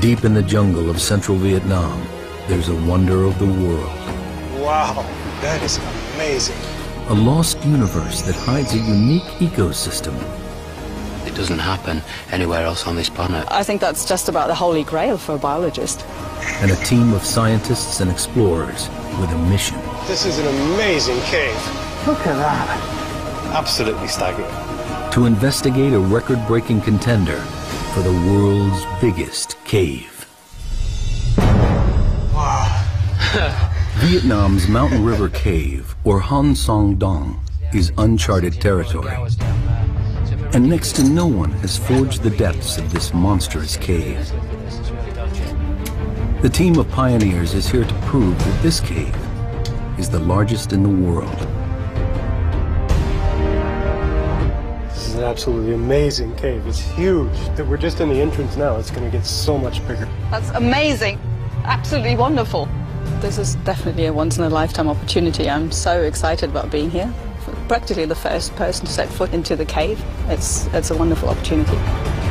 Deep in the jungle of central Vietnam, there's a wonder of the world. Wow, that is amazing. A lost universe that hides a unique ecosystem. It doesn't happen anywhere else on this planet. I think that's just about the holy grail for a biologist. And a team of scientists and explorers with a mission. This is an amazing cave. Look at that. Absolutely staggering. To investigate a record-breaking contender for the world's biggest cave. Wow. Vietnam's Mountain River Cave, or Hang Sơn Đông, is uncharted territory. And next to no one has forged the depths of this monstrous cave. The team of pioneers is here to prove that this cave is the largest in the world. This is an absolutely amazing cave. It's huge. We're just in the entrance now. It's going to get so much bigger. That's amazing. Absolutely wonderful. This is definitely a once-in-a-lifetime opportunity. I'm so excited about being here. Practically the first person to set foot into the cave. It's a wonderful opportunity.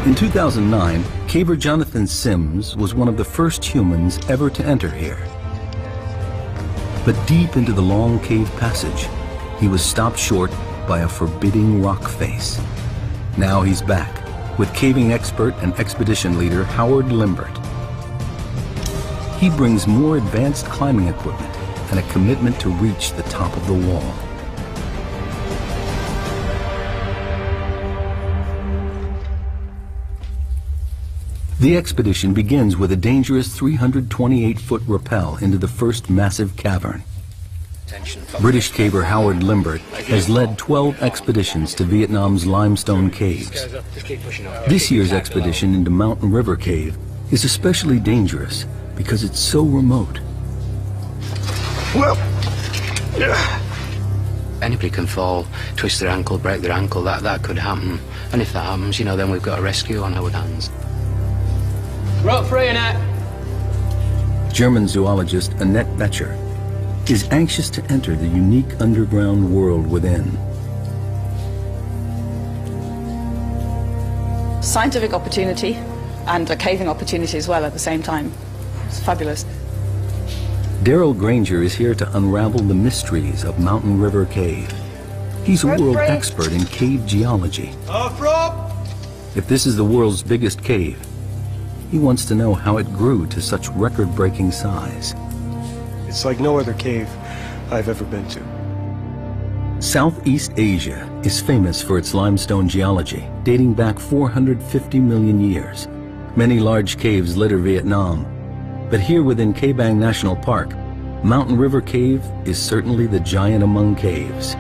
In 2009, caver Jonathan Sims was one of the first humans ever to enter here. But deep into the long cave passage, he was stopped short by a forbidding rock face. Now he's back with caving expert and expedition leader Howard Limbert. He brings more advanced climbing equipment and a commitment to reach the top of the wall. The expedition begins with a dangerous 328-foot rappel into the first massive cavern. British caver Howard Limbert has led 12 expeditions to Vietnam's limestone caves. This year's expedition into Mountain River Cave is especially dangerous because it's so remote. Well, Anybody can fall, twist their ankle, break their ankle, that could happen. And if that happens, you know, then we've got a rescue on our hands. Rope free, Annette. German zoologist Annette Becher is anxious to enter the unique underground world within. Scientific opportunity and a caving opportunity as well at the same time. It's fabulous. Daryl Granger is here to unravel the mysteries of Mountain River Cave. He's a world expert in cave geology. If this is the world's biggest cave, he wants to know how it grew to such record-breaking size. it's like no other cave I've ever been to. Southeast Asia is famous for its limestone geology, dating back 450 million years. Many large caves litter Vietnam, but here within Kẻ Bàng National Park, Mountain River Cave is certainly the giant among caves.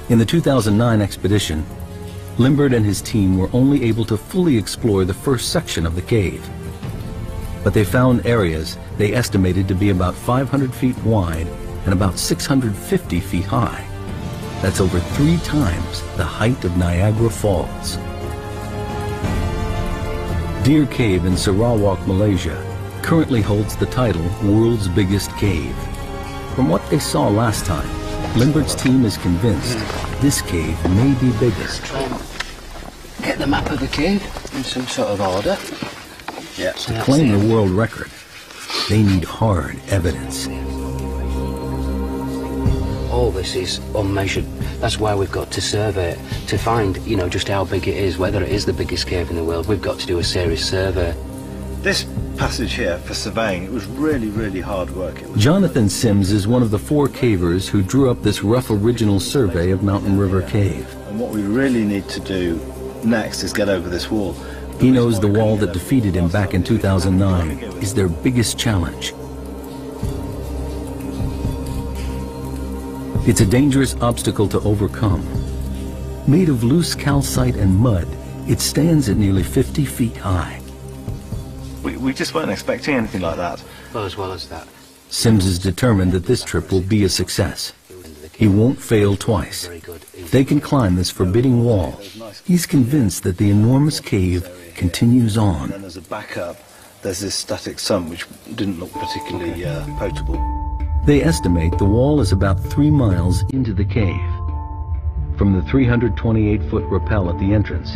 In the 2009 expedition, Limbert and his team were only able to fully explore the first section of the cave. But they found areas they estimated to be about 500 feet wide and about 650 feet high. That's over 3 times the height of Niagara Falls. Deer Cave in Sarawak, Malaysia, currently holds the title World's Biggest Cave. From what they saw last time, Limbert's team is convinced this cave may be bigger. Get the map of the cave in some sort of order. Yeah. To claim the world record, they need hard evidence. All this is unmeasured. That's why we've got to survey it, to find, you know, just how big it is, whether it is the biggest cave in the world. We've got to do a serious survey. This passage here, for surveying, it was really hard work. Jonathan Sims is one of the 4 cavers who drew up this rough original survey of Mountain River Cave. And what we really need to do next is get over this wall. He knows the wall that defeated him back in 2009 is their biggest challenge. It's a dangerous obstacle to overcome. Made of loose calcite and mud, it stands at nearly 50 feet high. We just weren't expecting anything like that. Well, as well as that. Sims is determined that this trip will be a success. He won't fail twice. If they can climb this forbidding wall, he's convinced that the enormous cave continues on. And then as a backup, there's this static sump which didn't look particularly potable. They estimate the wall is about 3 miles into the cave. From the 328-foot rappel at the entrance,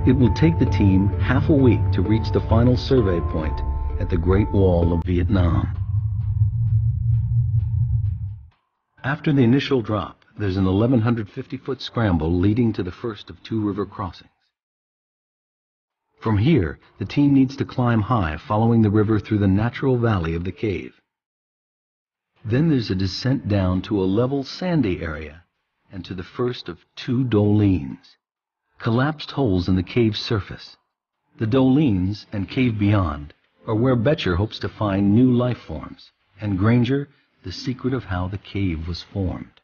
it will take the team half a week to reach the final survey point at the Great Wall of Vietnam. After the initial drop, there's an 1,150-foot scramble leading to the first of 2 river crossings. From here, the team needs to climb high, following the river through the natural valley of the cave. Then there's a descent down to a level sandy area and to the first of 2 dolines, collapsed holes in the cave's surface. The dolines and cave beyond are where Becher hopes to find new life forms, and Granger the secret of how the cave was formed.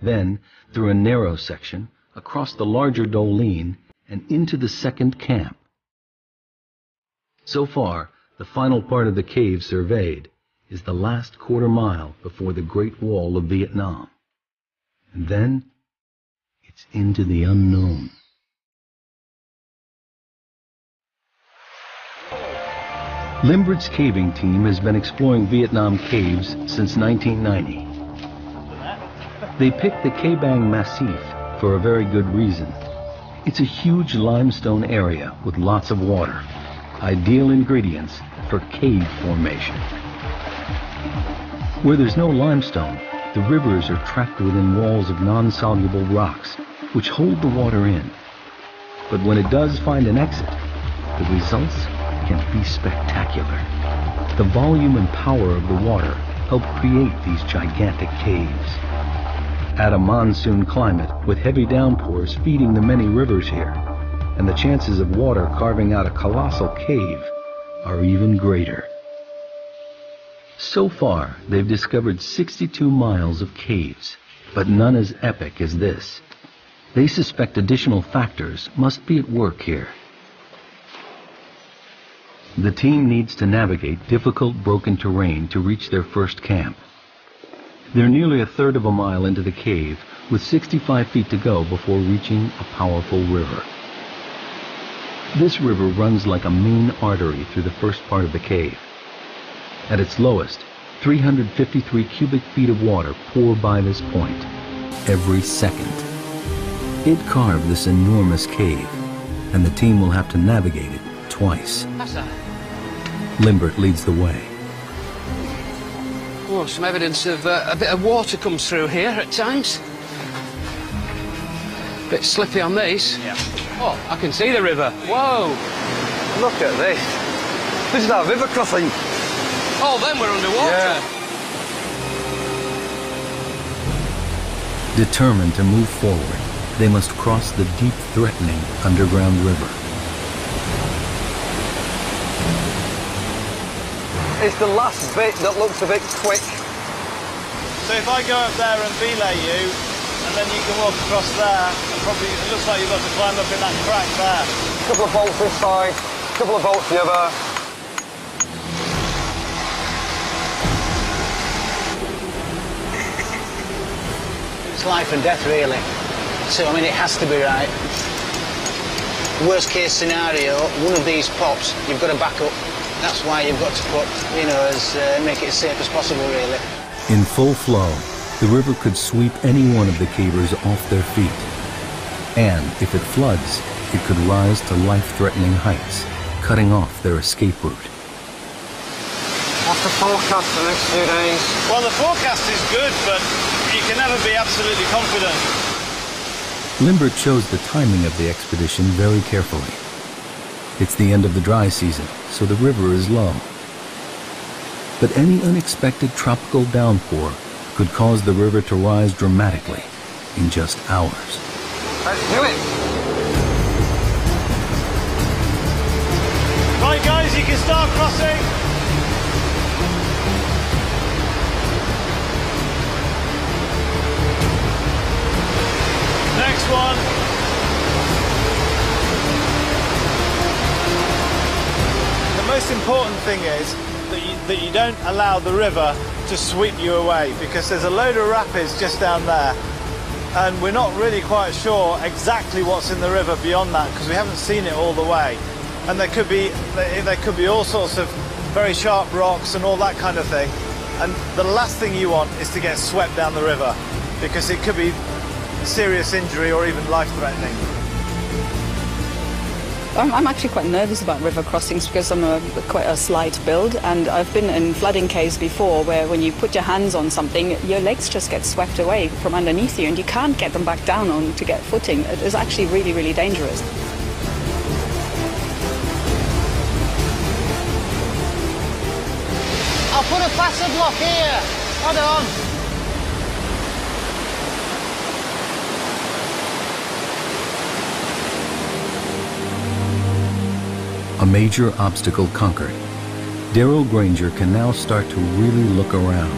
Then, through a narrow section, across the larger doline, and into the second camp. So far, the final part of the cave surveyed is the last quarter mile before the Great Wall of Vietnam. And then, it's into the unknown. Limbert's caving team has been exploring Vietnam caves since 1990. They picked the Kẻ Bàng Massif for a very good reason. It's a huge limestone area with lots of water, ideal ingredients for cave formation. Where there's no limestone, the rivers are trapped within walls of non-soluble rocks, which hold the water in. But when it does find an exit, the results can be spectacular. The volume and power of the water help create these gigantic caves. Add a monsoon climate with heavy downpours feeding the many rivers here, and the chances of water carving out a colossal cave are even greater. So far, they've discovered 62 miles of caves, but none as epic as this. They suspect additional factors must be at work here. The team needs to navigate difficult, broken terrain to reach their first camp. They're nearly a third of a mile into the cave, with 65 feet to go before reaching a powerful river. This river runs like a main artery through the first part of the cave. At its lowest, 353 cubic feet of water pour by this point every second. It carved this enormous cave, and the team will have to navigate it twice. Limbert leads the way. Oh, some evidence of a bit of water comes through here at times. Bit slippy on these. Yeah. Oh, I can see the river. Whoa! Look at this. This is our river crossing. Oh, then we're underwater. Yeah. Determined to move forward, they must cross the deep, threatening underground river. It's the last bit that looks a bit quick. So if I go up there and belay you, and then you can walk across there, and probably it looks like you've got to climb up in that crack there. A couple of bolts this side, a couple of bolts the other. It's life and death, really. So, I mean, it has to be right. Worst case scenario, one of these pops, you've got to back up. That's why you've got to put, make it as safe as possible, really. In full flow, the river could sweep any one of the cavers off their feet. And if it floods, it could rise to life-threatening heights, cutting off their escape route. What's the forecast for the next few days? Well, the forecast is good, but you can never be absolutely confident. Limbert chose the timing of the expedition very carefully. It's the end of the dry season, so the river is low. But any unexpected tropical downpour could cause the river to rise dramatically in just hours. Let's do it! Right, guys, you can start crossing. Next one. The most important thing is that you don't allow the river to sweep you away, because there's a load of rapids just down there, and we're not really quite sure exactly what's in the river beyond that, because we haven't seen it all the way. And there could be all sorts of very sharp rocks and all that kind of thing. And the last thing you want is to get swept down the river, because it could be serious injury or even life-threatening. I'm actually quite nervous about river crossings because I'm quite a slight build, and I've been in flooding caves before where when you put your hands on something, your legs just get swept away from underneath you and you can't get them back down on to get footing. It is actually really, really dangerous. I'll put a faster block here. Hold on. A major obstacle conquered. Darrell Granger can now start to really look around.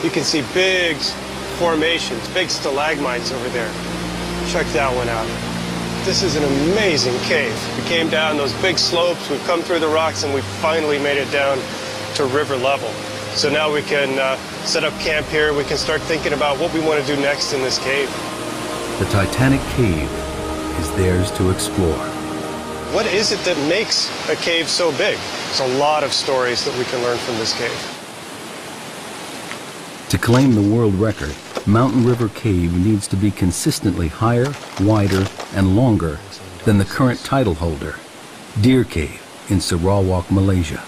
You can see big formations, big stalagmites over there. Check that one out. This is an amazing cave. We came down those big slopes, we've come through the rocks, and we finally made it down to river level. So now we can set up camp here. We can start thinking about what we want to do next in this cave. The Titanic cave is theirs to explore. What is it that makes a cave so big? There's a lot of stories that we can learn from this cave. To claim the world record, Mountain River Cave needs to be consistently higher, wider, and longer than the current title holder, Deer Cave in Sarawak, Malaysia.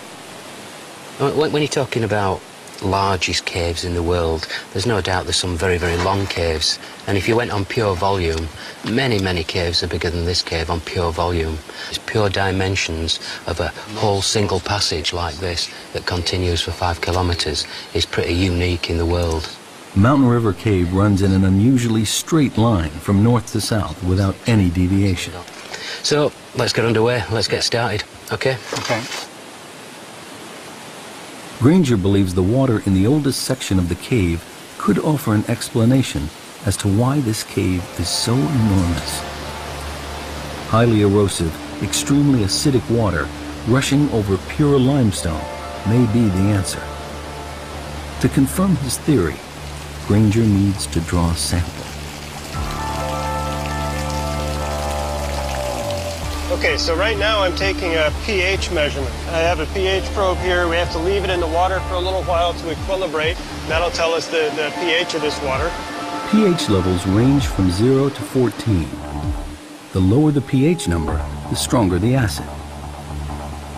When you're talking about largest caves in the world, there's no doubt there's some very, very long caves. And if you went on pure volume, many, many caves are bigger than this cave on pure volume. It's pure dimensions of a whole single passage like this that continues for 5 kilometers is pretty unique in the world. Mountain River Cave runs in an unusually straight line from north to south without any deviation. So let's get underway. Let's get started. Okay? Okay. Granger believes the water in the oldest section of the cave could offer an explanation as to why this cave is so enormous. Highly erosive, extremely acidic water rushing over pure limestone may be the answer. To confirm his theory, Granger needs to draw a sample. Okay, so right now I'm taking a pH measurement. I have a pH probe here. We have to leave it in the water for a little while to equilibrate. That'll tell us the pH of this water. pH levels range from 0 to 14. The lower the pH number, the stronger the acid.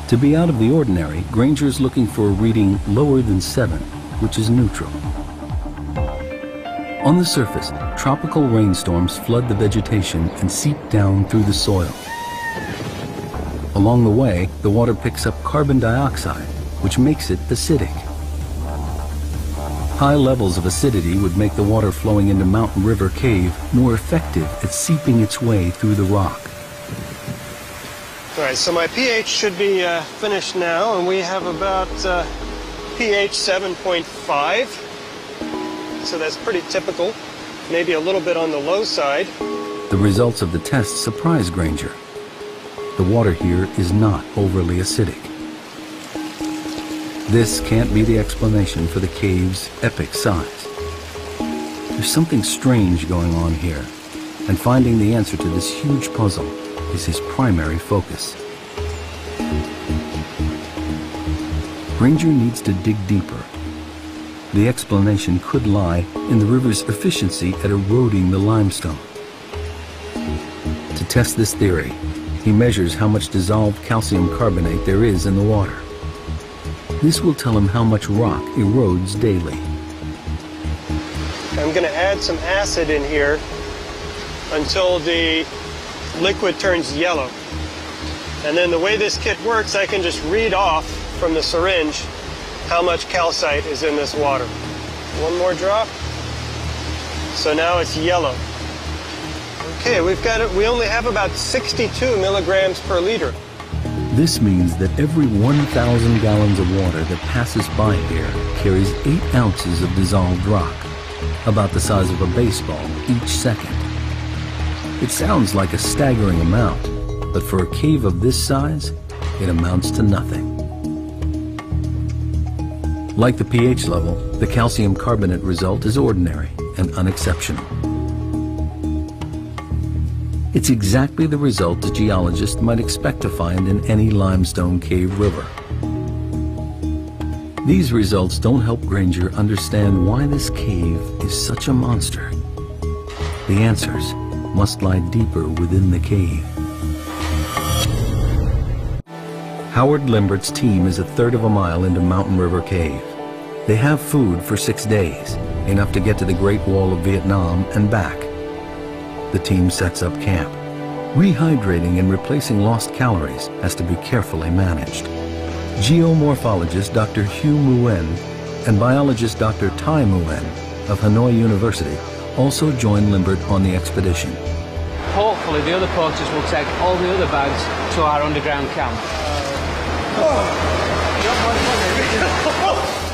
To be out of the ordinary, Granger is looking for a reading lower than 7, which is neutral. On the surface, tropical rainstorms flood the vegetation and seep down through the soil. Along the way, the water picks up carbon dioxide, which makes it acidic. High levels of acidity would make the water flowing into Mountain River Cave more effective at seeping its way through the rock. All right, so my pH should be finished now, and we have about pH 7.5. So that's pretty typical, maybe a little bit on the low side. The results of the test surprise Granger. The water here is not overly acidic. This can't be the explanation for the cave's epic size. There's something strange going on here, and finding the answer to this huge puzzle is his primary focus. Granger needs to dig deeper. The explanation could lie in the river's efficiency at eroding the limestone. To test this theory, he measures how much dissolved calcium carbonate there is in the water. This will tell him how much rock erodes daily. I'm going to add some acid in here until the liquid turns yellow. And then the way this kit works, I can just read off from the syringe how much calcite is in this water. One more drop. So now it's yellow. Okay, we only have about 62 milligrams per liter. This means that every 1,000 gallons of water that passes by here carries 8 ounces of dissolved rock, about the size of a baseball each second. It sounds like a staggering amount, but for a cave of this size, it amounts to nothing. Like the pH level, the calcium carbonate result is ordinary and unexceptional. It's exactly the result a geologist might expect to find in any limestone cave river. These results don't help Granger understand why this cave is such a monster. The answers must lie deeper within the cave. Howard Limbert's team is a third of a mile into Mountain River Cave. They have food for 6 days, enough to get to the Great Wall of Vietnam and back. The team sets up camp. Rehydrating and replacing lost calories has to be carefully managed. Geomorphologist Dr. Hugh Nguyen and biologist Dr. Tai Nguyen of Hanoi University also joined Limbert on the expedition. Hopefully the other porters will take all the other bags to our underground camp.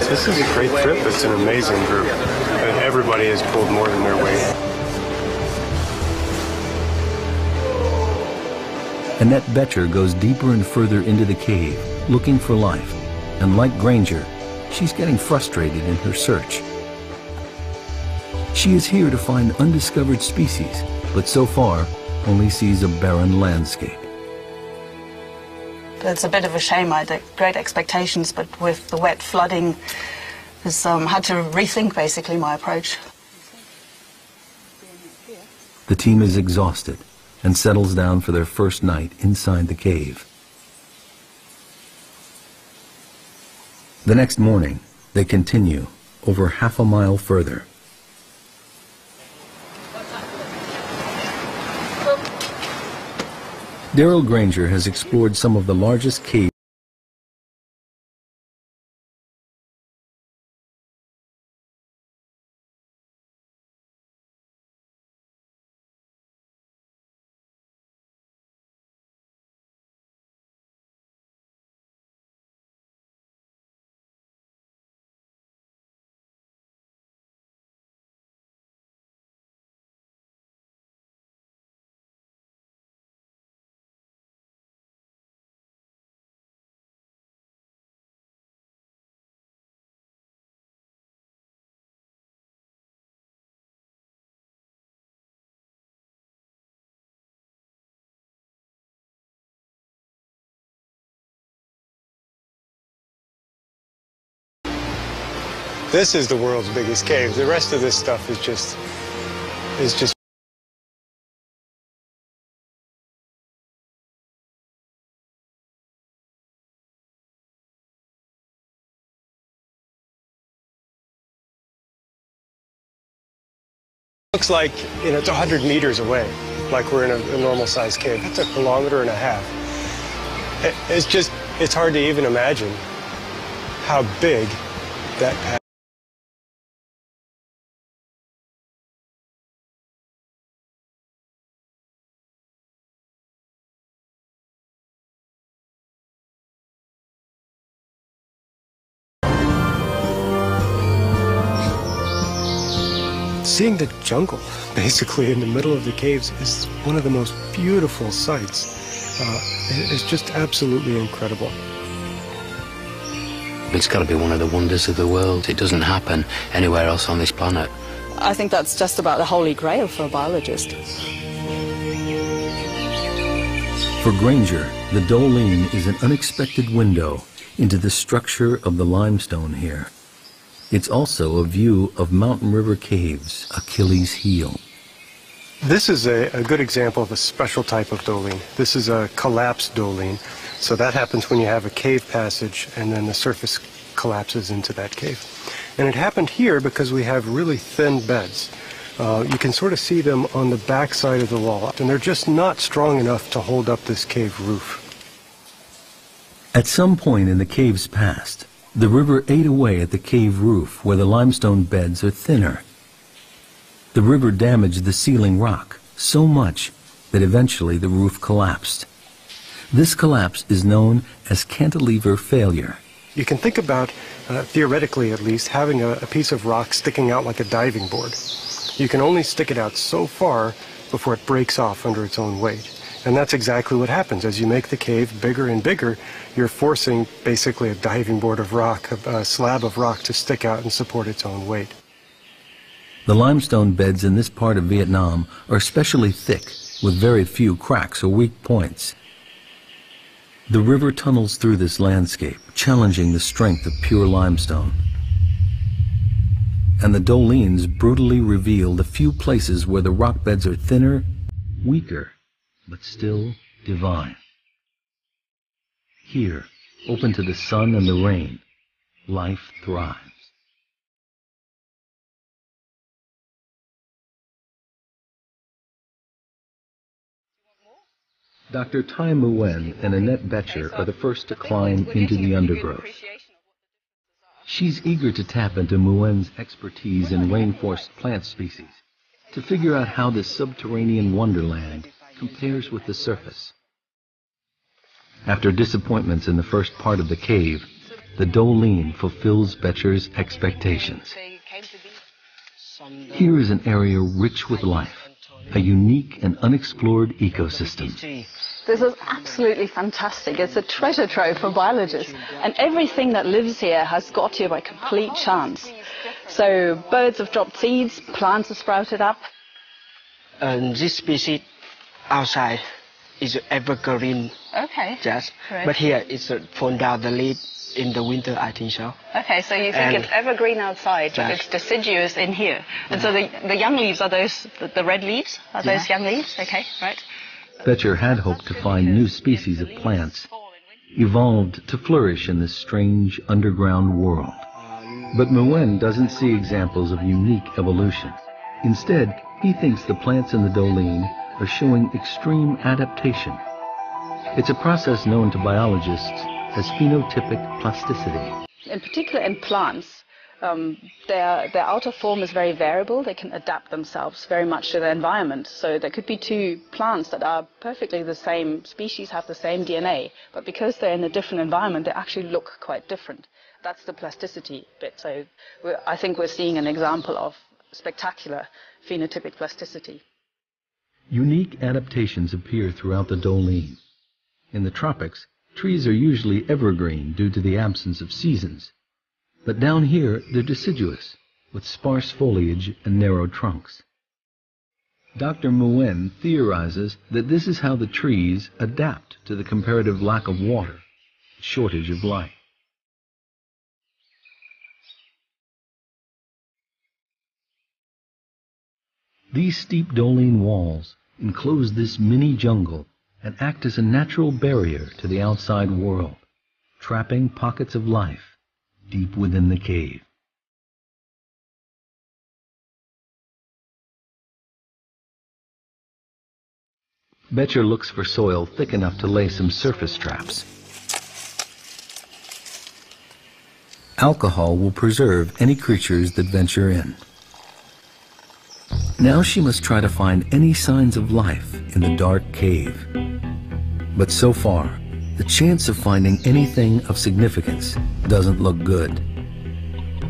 This is a great trip. It's an amazing group. And everybody has pulled more than their weight. Annette Betcher goes deeper and further into the cave, looking for life. And like Granger, she's getting frustrated in her search. She is here to find undiscovered species, but so far only sees a barren landscape. It's a bit of a shame. I had great expectations, but with the wet flooding, I had to rethink basically my approach. The team is exhausted and settles down for their first night inside the cave. The next morning, they continue over half a mile further. Daryl Granger has explored some of the largest caves This is the world's biggest cave. The rest of this stuff is just looks like, you know, it's 100 meters away, like we're in a normal-sized cave. That's 1.5 kilometers. It's hard to even imagine how big that path. Seeing the jungle, basically, in the middle of the caves is one of the most beautiful sights. It's just absolutely incredible. It's got to be one of the wonders of the world. It doesn't happen anywhere else on this planet. I think that's just about the holy grail for a biologist. For Granger, the Doling is an unexpected window into the structure of the limestone here. It's also a view of Mountain River Cave's Achilles heel. This is a good example of a special type of doling. This is a collapsed doling. So that happens when you have a cave passage and then the surface collapses into that cave. And it happened here because we have really thin beds. You can sort of see them on the back side of the wall, and they're just not strong enough to hold up this cave roof. At some point in the cave's past, the river ate away at the cave roof where the limestone beds are thinner. The river damaged the ceiling rock so much that eventually the roof collapsed. This collapse is known as Cantilever Failure. You can think about, theoretically at least, having a piece of rock sticking out like a diving board. You can only stick it out so far before it breaks off under its own weight. And that's exactly what happens. As you make the cave bigger and bigger, you're forcing basically a diving board of rock, a slab of rock, to stick out and support its own weight. The limestone beds in this part of Vietnam are especially thick, with very few cracks or weak points. The river tunnels through this landscape, challenging the strength of pure limestone. And the dolines brutally reveal the few places where the rock beds are thinner, weaker, but still divine. Here, open to the sun and the rain, life thrives. Dr. Tai Nguyen and Annette Boettcher are the first to climb into the undergrowth. She's eager to tap into Nguyen's expertise in rainforest plant species to figure out how this subterranean wonderland compares with the surface. After disappointments in the first part of the cave, the Doline fulfills Boettcher's expectations. Here is an area rich with life, a unique and unexplored ecosystem. This is absolutely fantastic. It's a treasure trove for biologists. And everything that lives here has got here by complete chance. So birds have dropped seeds, plants have sprouted up. This species outside is evergreen. Okay. Just, Right. but here it's fall down the leaf in the winter, I think so. Okay, so you think it's evergreen outside, but it's deciduous in here. And so the young leaves, are those the red leaves? Are those young leaves? Okay, right. Boettcher had hoped to find new species of plants, evolved to flourish in this strange underground world. But Nguyen doesn't see examples of unique evolution. Instead, he thinks the plants in the Doline are showing extreme adaptation. It's a process known to biologists as phenotypic plasticity. In particular in plants, their outer form is very variable. They can adapt themselves very much to their environment. So there could be two plants that are perfectly the same species, have the same DNA, but because they're in a different environment, they actually look quite different. That's the plasticity bit. So I think we're seeing an example of spectacular phenotypic plasticity. Unique adaptations appear throughout the Doline. In the tropics, trees are usually evergreen due to the absence of seasons. But down here, they're deciduous, with sparse foliage and narrow trunks. Dr. Nguyen theorizes that this is how the trees adapt to the comparative lack of water, shortage of light. These steep Doline walls enclose this mini jungle and act as a natural barrier to the outside world, trapping pockets of life deep within the cave. Boettcher looks for soil thick enough to lay some surface traps. Alcohol will preserve any creatures that venture in. Now she must try to find any signs of life in the dark cave. But so far, the chance of finding anything of significance doesn't look good.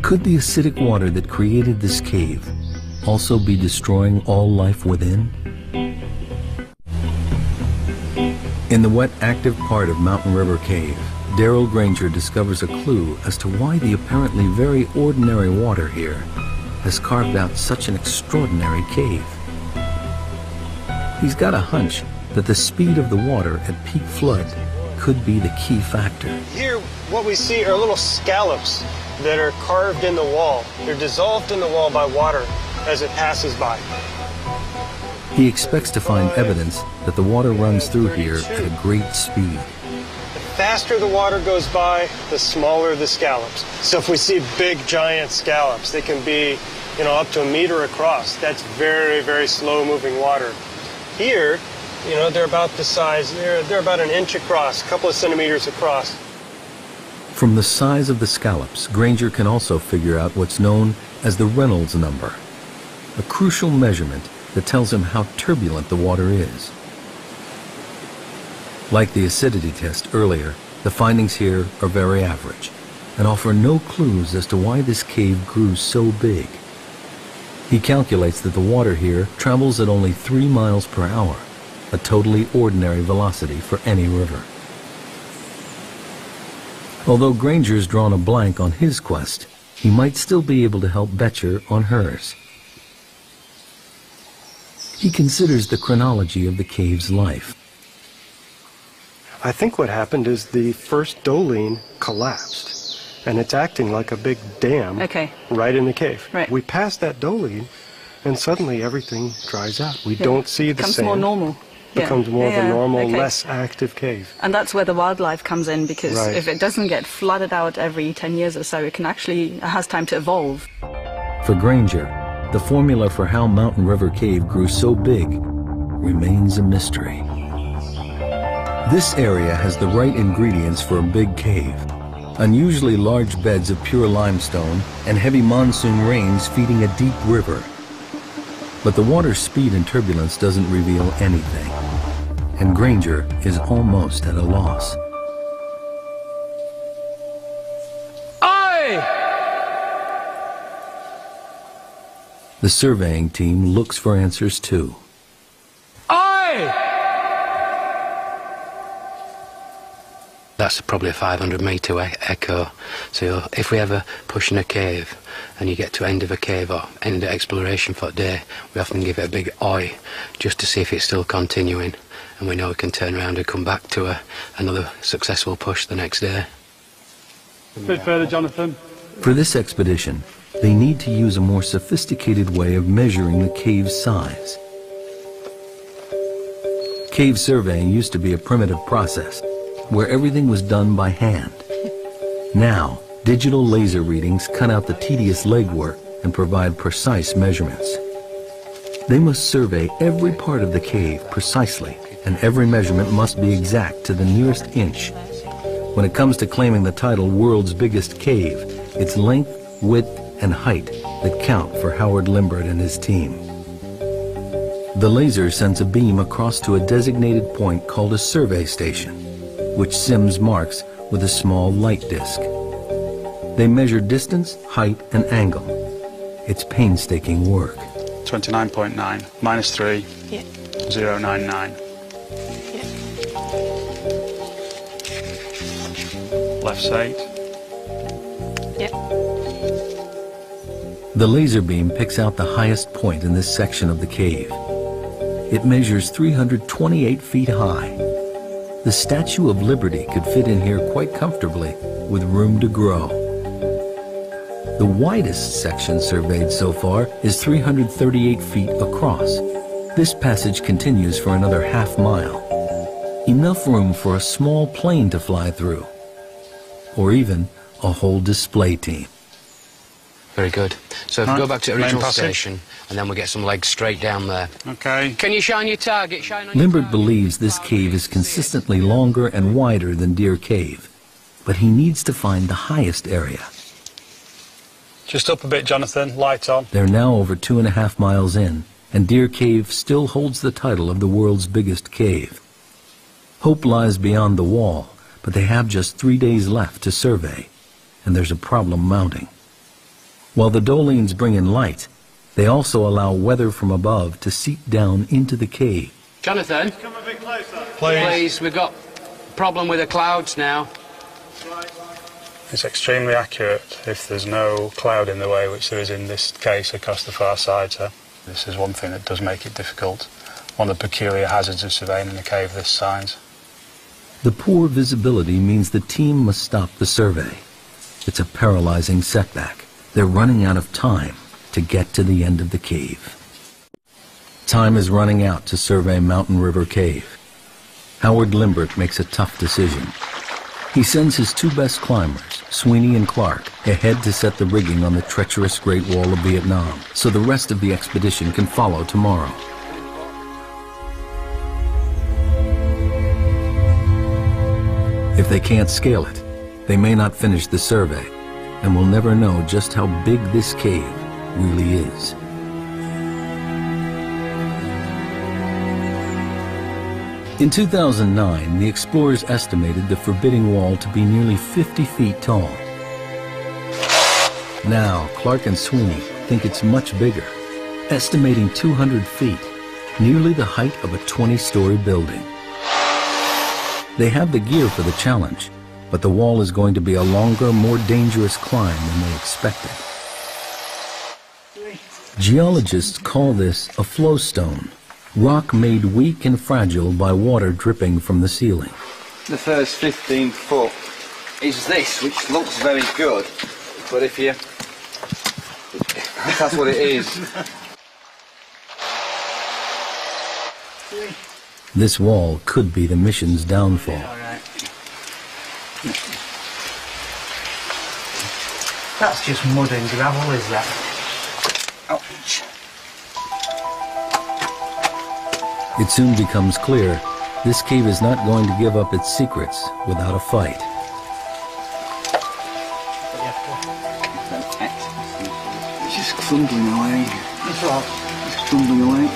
Could the acidic water that created this cave also be destroying all life within? In the wet, active part of Mountain River Cave, Daryl Granger discovers a clue as to why the apparently very ordinary water here has carved out such an extraordinary cave. He's got a hunch that the speed of the water at peak flood could be the key factor. Here, what we see are little scallops that are carved in the wall. They're dissolved in the wall by water as it passes by. He expects to find evidence that the water runs through here at a great speed. The faster the water goes by, the smaller the scallops. So if we see big, giant scallops, they can be, up to 1 meter across. That's very, very slow-moving water. Here, they're about the size, they're about 1 inch across, a couple of centimeters across. From the size of the scallops, Granger can also figure out what's known as the Reynolds number, a crucial measurement that tells him how turbulent the water is. Like the acidity test earlier, the findings here are very average and offer no clues as to why this cave grew so big. He calculates that the water here travels at only 3 miles per hour, a totally ordinary velocity for any river. Although Granger's drawn a blank on his quest, he might still be able to help Boettcher on hers. He considers the chronology of the cave's life. I think what happened is the first Doong collapsed, and it's acting like a big dam right in the cave. Right. We passed that Doong, and suddenly everything dries out. We don't see the same. Becomes more normal. Becomes more of a normal, less active cave. And that's where the wildlife comes in, because if it doesn't get flooded out every 10 years or so, it has time to evolve. For Granger, the formula for how Mountain River Cave grew so big remains a mystery. This area has the right ingredients for a big cave. Unusually large beds of pure limestone and heavy monsoon rains feeding a deep river. But the water's speed and turbulence doesn't reveal anything, and Granger is almost at a loss. Aye! The surveying team looks for answers too. Aye! That's probably a 500-metre echo. So if we ever push in a cave and you get to end of a cave or end of exploration for the day, we often give it a big oi just to see if it's still continuing, and we know we can turn around and come back to another successful push the next day. A bit further, Jonathan. For this expedition, they need to use a more sophisticated way of measuring the cave's size. Cave surveying used to be a primitive process, where everything was done by hand. Now, digital laser readings cut out the tedious legwork and provide precise measurements. They must survey every part of the cave precisely, and every measurement must be exact to the nearest inch. When it comes to claiming the title World's Biggest Cave, it's length, width, and height that count for Howard Limbert and his team. The laser sends a beam across to a designated point called a survey station, which Sims marks with a small light disc. They measure distance, height, and angle. It's painstaking work. 29.9 minus 3, 0.99. Left's 8. The laser beam picks out the highest point in this section of the cave. It measures 328 feet high. The Statue of Liberty could fit in here quite comfortably, with room to grow. The widest section surveyed so far is 338 feet across. This passage continues for another half mile. Enough room for a small plane to fly through, or even a whole display team. Very good. So if we go back to the original station, and then we'll get some legs straight down there. Okay. Can you shine your target? Shine on Limbert believes this cave is consistently longer and wider than Deer Cave, but he needs to find the highest area. Just up a bit, Jonathan. Light on. They're now over 2.5 miles in, and Deer Cave still holds the title of the world's biggest cave. Hope lies beyond the wall, but they have just 3 days left to survey, and there's a problem mounting. While the Dolines bring in light, they also allow weather from above to seep down into the cave. Jonathan, Come a bit closer. please, we've got a problem with the clouds now. It's extremely accurate if there's no cloud in the way, which there is in this case across the far side. So this is one thing that does make it difficult. One of the peculiar hazards of surveying in a cave this size. The poor visibility means the team must stop the survey. It's a paralyzing setback. They're running out of time to get to the end of the cave. Time is running out to survey Mountain River Cave. Howard Limbert makes a tough decision. He sends his 2 best climbers, Sweeney and Clark, ahead to set the rigging on the treacherous Great Wall of Vietnam, so the rest of the expedition can follow tomorrow. If they can't scale it, they may not finish the survey, and we'll never know just how big this cave really is. In 2009, the explorers estimated the forbidding wall to be nearly 50 feet tall. Now, Clark and Sweeney think it's much bigger, estimating 200 feet, nearly the height of a 20-story building. They have the gear for the challenge, but the wall is going to be a longer, more dangerous climb than they expected. Geologists call this a flowstone, rock made weak and fragile by water dripping from the ceiling. the first 15 foot is this, which looks very good, but if that's what it is. This wall could be the mission's downfall. Yeah, all right. That's just mud and gravel, is that? Ouch. It soon becomes clear this cave is not going to give up its secrets without a fight. It's just crumbling away. It's what? It's crumbling away.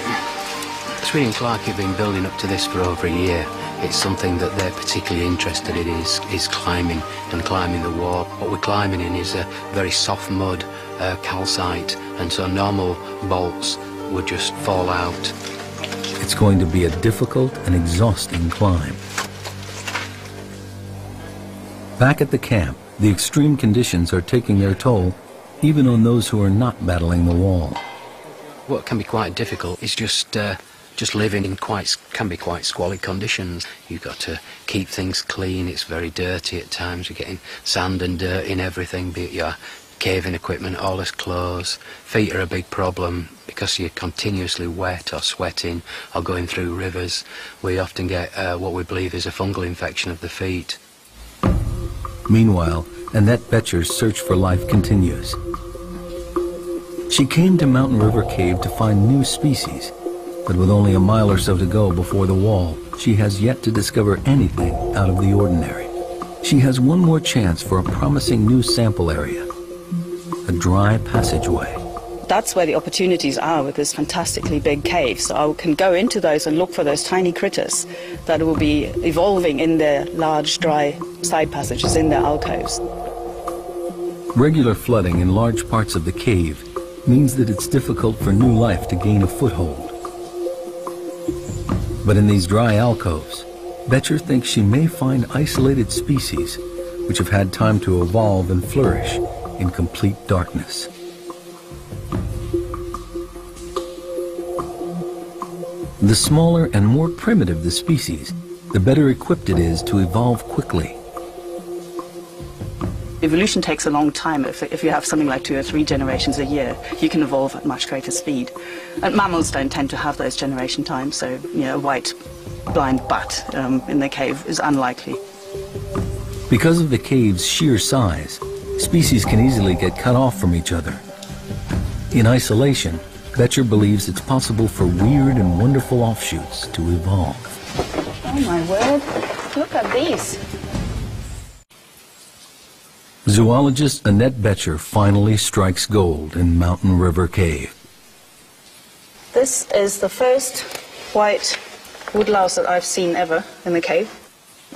Sweeney and Clark have been building up to this for over a year. It's something that they're particularly interested in is climbing and climbing the wall. What we're climbing in is a very soft mud, calcite, and so normal bolts would just fall out. It's going to be a difficult and exhausting climb. Back at the camp, the extreme conditions are taking their toll, even on those who are not battling the wall. What can be quite difficult is just living in can be quite squalid conditions. You've got to keep things clean. It's very dirty at times. You're getting sand and dirt in everything, be it your caving equipment, all his clothes. Feet are a big problem because you're continuously wet or sweating or going through rivers. We often get what we believe is a fungal infection of the feet. Meanwhile, Annette Betcher's search for life continues. She came to Mountain River Cave to find new species, but with only a mile or so to go before the wall, she has yet to discover anything out of the ordinary. She has one more chance for a promising new sample area, a dry passageway. That's where the opportunities are with this fantastically big cave. So I can go into those and look for those tiny critters that will be evolving in their large, dry side passages, in their alcoves. Regular flooding in large parts of the cave means that it's difficult for new life to gain a foothold. But in these dry alcoves, Betcher thinks she may find isolated species which have had time to evolve and flourish in complete darkness. The smaller and more primitive the species, the better equipped it is to evolve quickly. Evolution takes a long time. If you have something like 2 or 3 generations a year, you can evolve at much greater speed. And mammals don't tend to have those generation times, so a white blind bat in the cave is unlikely. Because of the cave's sheer size, species can easily get cut off from each other. In isolation, Betcher believes it's possible for weird and wonderful offshoots to evolve. Oh my word, look at these. Zoologist Annette Betcher finally strikes gold in Mountain River Cave. This is the first white woodlouse that I've seen ever in the cave.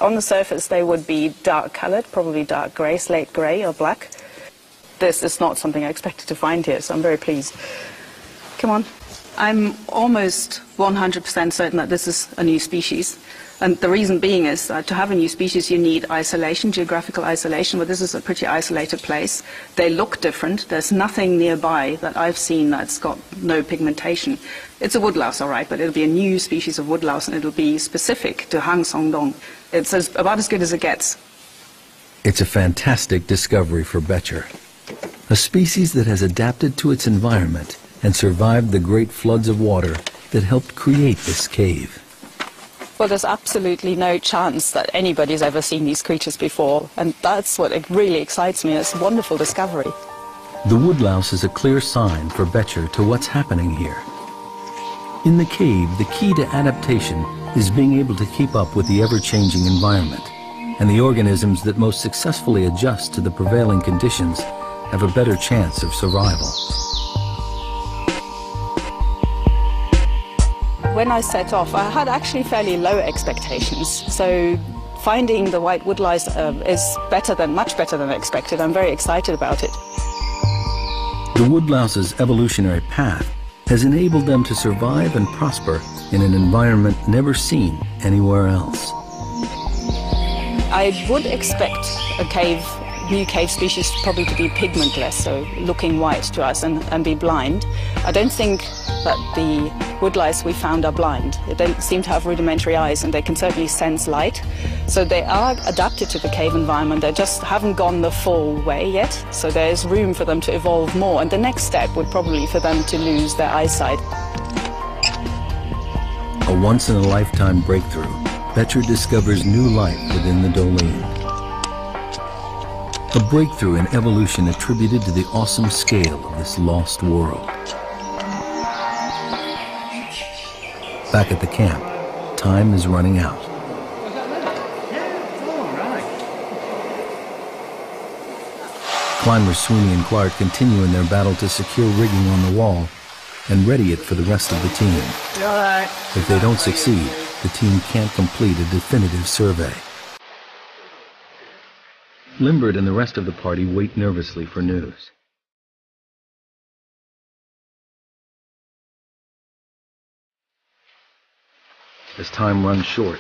On the surface they would be dark colored, probably dark grey, slate grey or black. This is not something I expected to find here, so I'm very pleased. Come on. I'm almost 100% certain that this is a new species. And the reason being is that to have a new species you need isolation, geographical isolation, but this is a pretty isolated place. They look different. There's nothing nearby that I've seen that's got no pigmentation. It's a woodlouse, all right, but it'll be a new species of woodlouse and it'll be specific to Hang Sơn Đông. It's about as good as it gets. It's a fantastic discovery for Betcher. A species that has adapted to its environment and survived the great floods of water that helped create this cave. Well, there's absolutely no chance that anybody's ever seen these creatures before, and that's what really excites me. It's a wonderful discovery. The woodlouse is a clear sign for Betcher to what's happening here. In the cave, the key to adaptation is being able to keep up with the ever-changing environment, and the organisms that most successfully adjust to the prevailing conditions have a better chance of survival. When I set off, I had actually fairly low expectations, so finding the white woodlouse is much better than I expected. I'm very excited about it. The woodlouse's evolutionary path has enabled them to survive and prosper in an environment never seen anywhere else. I would expect a cave new cave species probably to be pigmentless, so looking white to us and be blind. I don't think that the woodlice we found are blind. They don't seem to have rudimentary eyes, and they can certainly sense light. So they are adapted to the cave environment. They just haven't gone the full way yet, so there's room for them to evolve more. And the next step would probably be for them to lose their eyesight. A once-in-a-lifetime breakthrough, Petra discovers new life within the Doling. A breakthrough in evolution attributed to the awesome scale of this lost world. Back at the camp, time is running out. Climbers Sweeney and Clark continue in their battle to secure rigging on the wall and ready it for the rest of the team. If they don't succeed, the team can't complete a definitive survey. Limbert and the rest of the party wait nervously for news. As time runs short,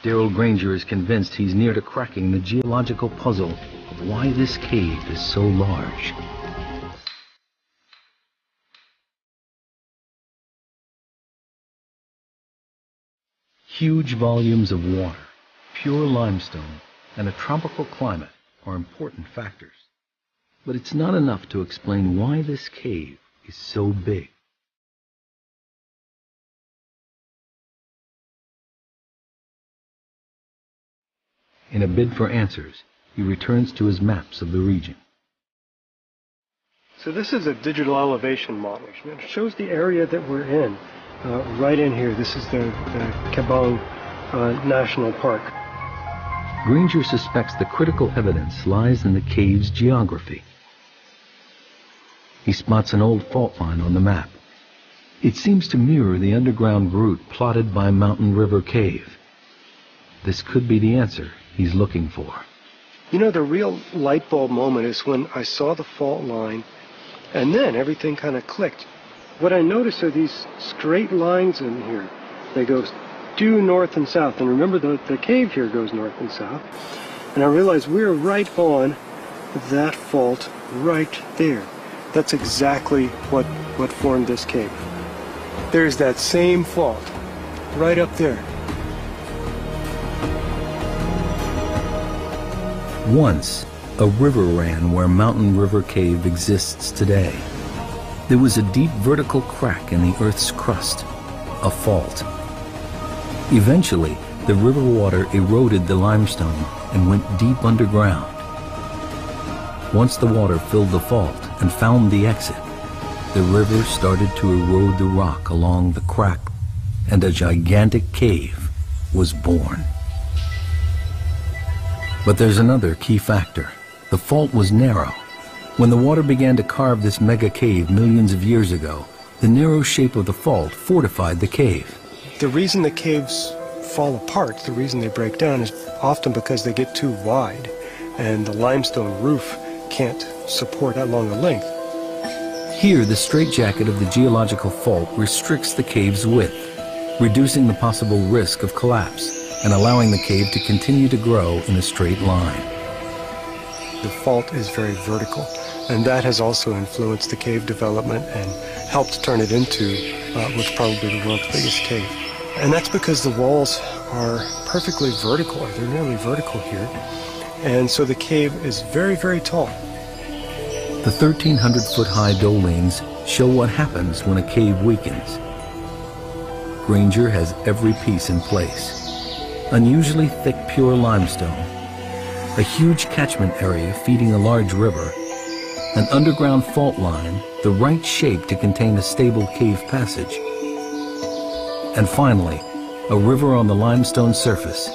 Darrell Granger is convinced he's near to cracking the geological puzzle of why this cave is so large. Huge volumes of water, pure limestone, and a tropical climate are important factors. But it's not enough to explain why this cave is so big. In a bid for answers, he returns to his maps of the region. So this is a digital elevation model. It shows the area that we're in. Right in here, this is the Kẻ Bàng National Park. Granger suspects the critical evidence lies in the cave's geography. He spots an old fault line on the map. It seems to mirror the underground route plotted by Mountain River Cave. This could be the answer he's looking for. You know, the real light bulb moment is when I saw the fault line, and then everything kind of clicked. What I noticed are these straight lines in here. They go due north and south, and remember the cave here goes north and south. And I realized we're right on that fault right there. That's exactly what formed this cave. There's that same fault right up there. Once, a river ran where Mountain River Cave exists today. There was a deep vertical crack in the Earth's crust, a fault. Eventually, the river water eroded the limestone and went deep underground. Once the water filled the fault and found the exit, the river started to erode the rock along the crack, and a gigantic cave was born. But there's another key factor. The fault was narrow. When the water began to carve this mega cave millions of years ago, the narrow shape of the fault fortified the cave. The reason the caves fall apart, the reason they break down, is often because they get too wide, and the limestone roof can't support that long a length. Here, the straitjacket of the geological fault restricts the cave's width, reducing the possible risk of collapse and allowing the cave to continue to grow in a straight line. The fault is very vertical, and that has also influenced the cave development and helped turn it into what's probably the world's biggest cave. And that's because the walls are perfectly vertical. They're nearly vertical here. And so the cave is very, very tall. The 1,300-foot-high dolines show what happens when a cave weakens. Granger has every piece in place. Unusually thick pure limestone, a huge catchment area feeding a large river, an underground fault line, the right shape to contain a stable cave passage, and finally, a river on the limestone surface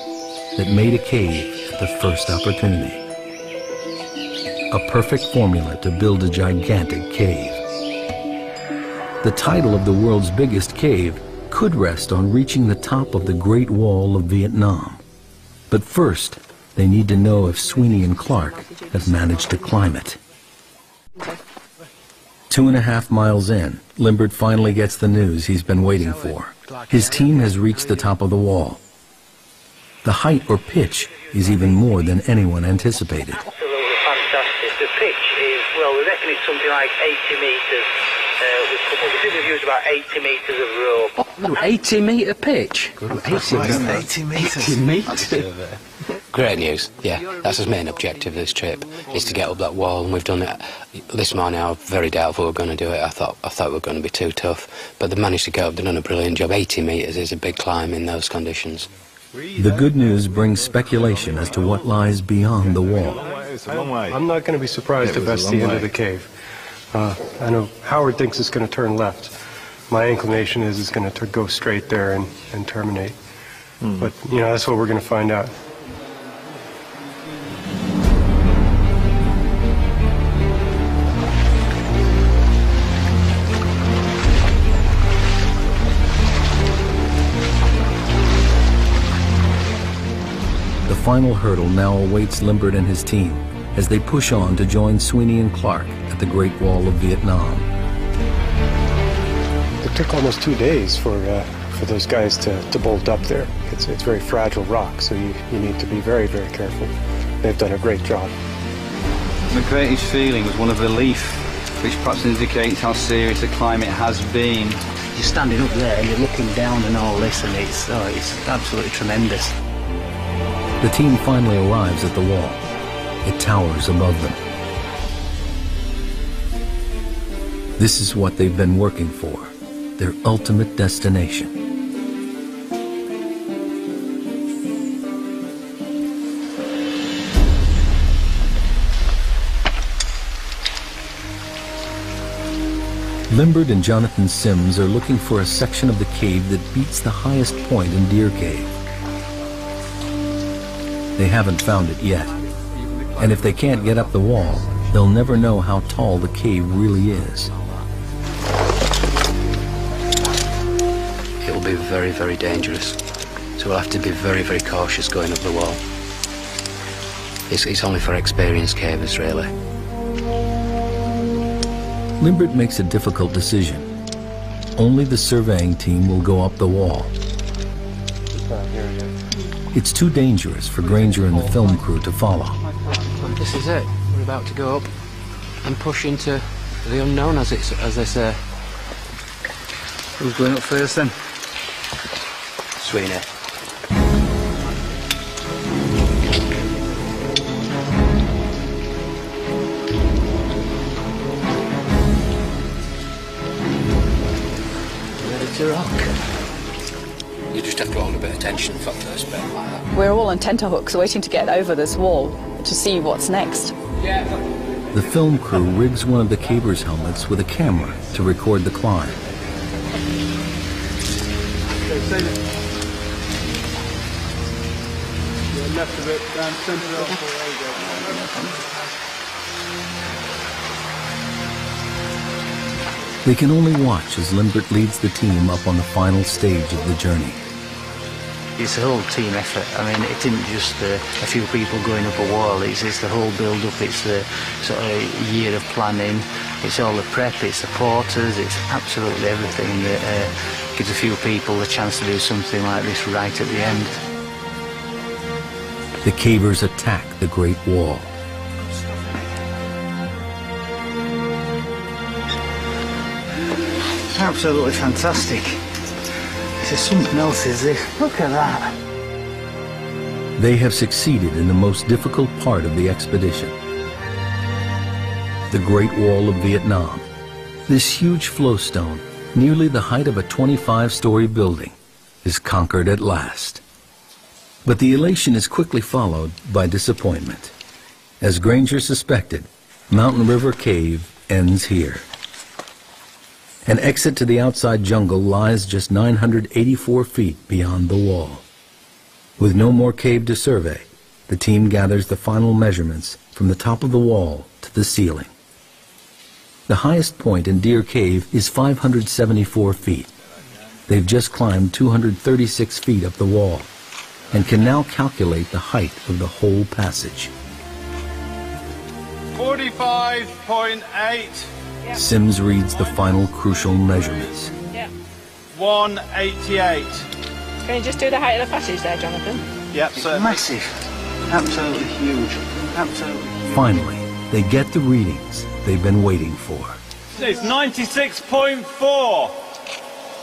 that made a cave at the first opportunity. A perfect formula to build a gigantic cave. The title of the world's biggest cave could rest on reaching the top of the Great Wall of Vietnam. But first, they need to know if Sweeney and Clark have managed to climb it. 2.5 miles in, Limbert finally gets the news he's been waiting for. His team has reached the top of the wall. The height or pitch is even more than anyone anticipated. Well, we reckon it's something like 80 metres. We think we've used about 80 metres of rope. Oh, 80 metre pitch? 80 metres. 80 metres. Great news, yeah. That's his main objective of this trip, is to get up that wall, and we've done it. This morning I was very doubtful we were going to do it. I thought we were going to be too tough, but they managed to get up. They've done a brilliant job. 80 metres is a big climb in those conditions. The good news brings speculation as to what lies beyond the wall. I'm not going to be surprised if that's the end of the cave. I know Howard thinks it's going to turn left. My inclination is it's going to go straight there and terminate. But, you know, that's what we're going to find out. The final hurdle now awaits Limbert and his team as they push on to join Sweeney and Clark at the Great Wall of Vietnam. It took almost 2 days for those guys to bolt up there. It's very fragile rock, so you need to be very, very careful. They've done a great job. The greatest feeling was one of relief, which perhaps indicates how serious the climb it has been. You're standing up there and you're looking down and all this, and it's absolutely tremendous. The team finally arrives at the wall. It towers above them. This is what they've been working for, their ultimate destination. Limbert and Jonathan Sims are looking for a section of the cave that beats the highest point in Deer Cave. They haven't found it yet, and if they can't get up the wall, they'll never know how tall the cave really is. It'll be very, very dangerous, so we'll have to be very, very cautious going up the wall. It's only for experienced cavers, really. Limbert makes a difficult decision. Only the surveying team will go up the wall. It's too dangerous for Granger and the film crew to follow. This is it. We're about to go up and push into the unknown, as they say. Who's going up first then? Sweeney. Ready to rock. You just have to hold a bit of tension for the first bit like that. We're all on tenterhooks waiting to get over this wall to see what's next. The film crew rigs one of the cavers' helmets with a camera to record the climb. Left of it, down centre They can only watch as Limbert leads the team up on the final stage of the journey. It's a whole team effort. I mean, it isn't just a few people going up a wall. It's the whole build-up. It's the sort of year of planning. It's all the prep. It's the porters. It's absolutely everything that gives a few people the chance to do something like this right at the end. The cavers attack the Great Wall. Absolutely fantastic. It's something else, is it? Look at that. They have succeeded in the most difficult part of the expedition. The Great Wall of Vietnam. This huge flowstone, nearly the height of a 25-story building, is conquered at last. But the elation is quickly followed by disappointment. As Granger suspected, Mountain River Cave ends here. An exit to the outside jungle lies just 984 feet beyond the wall. With no more cave to survey, the team gathers the final measurements from the top of the wall to the ceiling. The highest point in Deer Cave is 574 feet. They've just climbed 236 feet up the wall and can now calculate the height of the whole passage. 45.8. Sims reads the final crucial measurements. 188. Can you just do the height of the passage there, Jonathan? Yep, it's massive. Absolutely huge. Absolutely huge. Finally, they get the readings they've been waiting for. It's 96.4.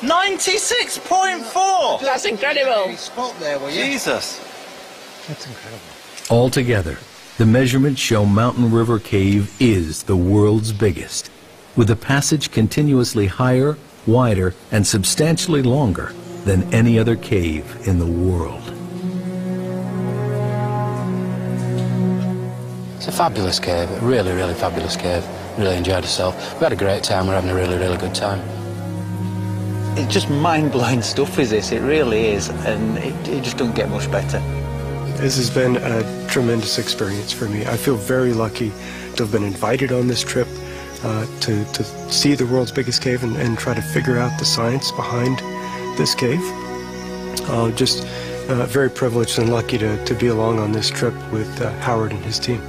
96.4! That's incredible. Spot there, will you? Jesus. That's incredible. Altogether, the measurements show Mountain River Cave is the world's biggest, with the passage continuously higher, wider, and substantially longer than any other cave in the world. It's a fabulous cave, a really, really fabulous cave. Really enjoyed ourselves. We had a great time, we're having a really, really good time. It's just mind-blowing stuff, is this? It really is, and it just doesn't get much better. This has been a tremendous experience for me. I feel very lucky to have been invited on this trip to see the world's biggest cave and try to figure out the science behind this cave. Just very privileged and lucky to be along on this trip with Howard and his team.